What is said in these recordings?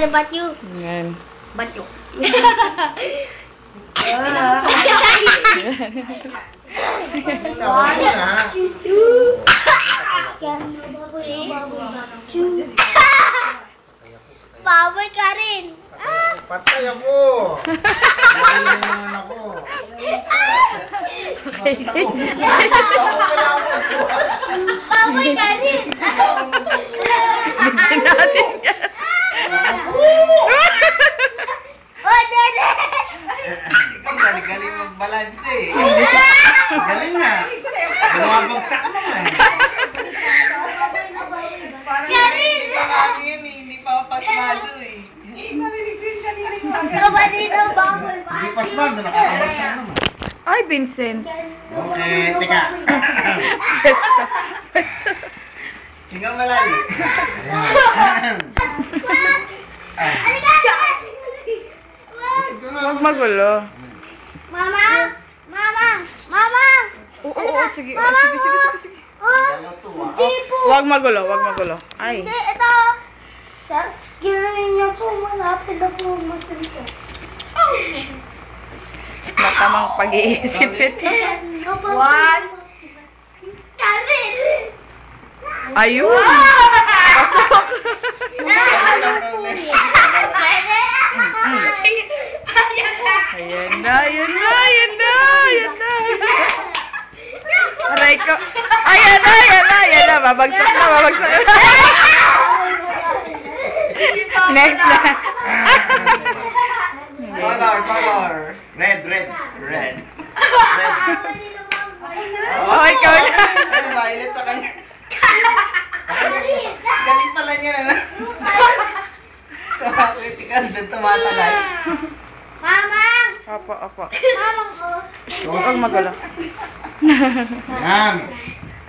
Ano batyo? Yan. Batyo. Baboy ka rin. Patay ako. Patay naman ako. Baboy ka rin. Bigyan natin yan. Oh, dede. Ikaw galing mag-balance eh. Galing nga. Bumabagsak ka naman. Karin. Hindi pa pasmado eh. Nobody no baboy. Hindi pasmado, nakakabagsak naman. Ay, Vincent. Okay, teka. Basta. Basta. Hinga malalim. Huwag magulo. Mama! Mama! Mama! Oo, sige. Sige, sige, sige, sige. Oh! Hindi po! Huwag magulo, huwag magulo. Ay. Hindi, ito! Sir, ginanin niyo po, malapit na po masalita. Matamang pag-iisip ito. One! Karin! Ayun! Pasok! Ayan na, ayan na, ayan na, ayan na. Aray ko. Ayan na, ayan na, ayan na. Babagsak na, babagsak na. Next na. Color. Red. Oh, ikaw na. Ano, violet sa kanya. Galing pala niya na. Sa critical doon tumatagal. Mama! Opo, opo. Mama ko! Huwag magulo. Yan.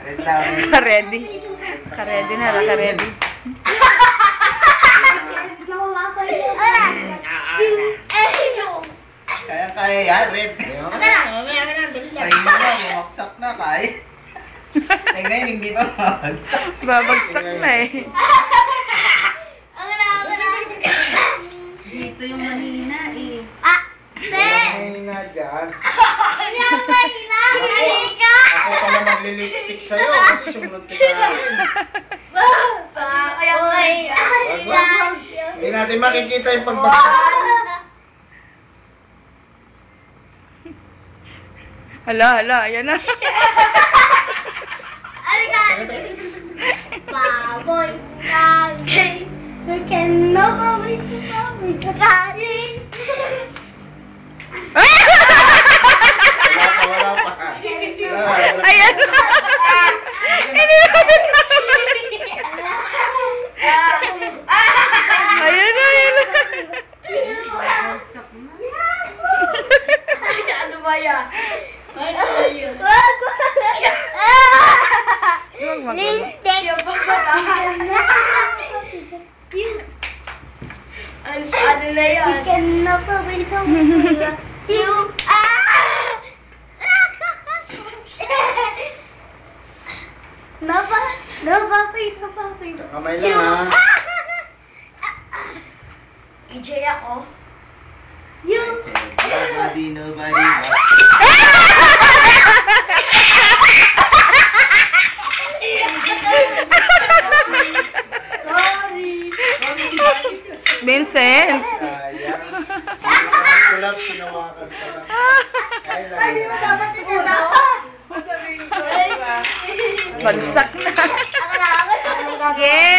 Red daw. Ka-ready. Ka-ready na, ka-ready. Kaya yan, red. Kayo na, bumaksak na, kaya. Eh ngayon, hindi pa bumaksak. Babagsak na eh. Dito yung mahina eh. Ah! Hindi! Mahina dyan. Hindi ako mahina! Halika! Ako pala maglilipstick sa'yo kasi sumunod ka sa akin. Baboy! Hindi natin makikita yung pagbagsak. Hala, ayan na. Halika! Baboy! Baboy! We can no baboy! Baboy! Kakarin! Wala pa. Ayan na. Hindi na kami na. Ayan na, ayan na. Ano ba yan? Ano ba yun? Huwag magulo. Lipstick! Ano na yan? We can no baboy! You No baboy! Kamay lang ha. EJ ako. You Nobody. Vincent. Kaya. Kulap, sinawakan ka lang. Kaya Hindi mo lang. dapat isalaw. Bagsak na. Ako na. Sige.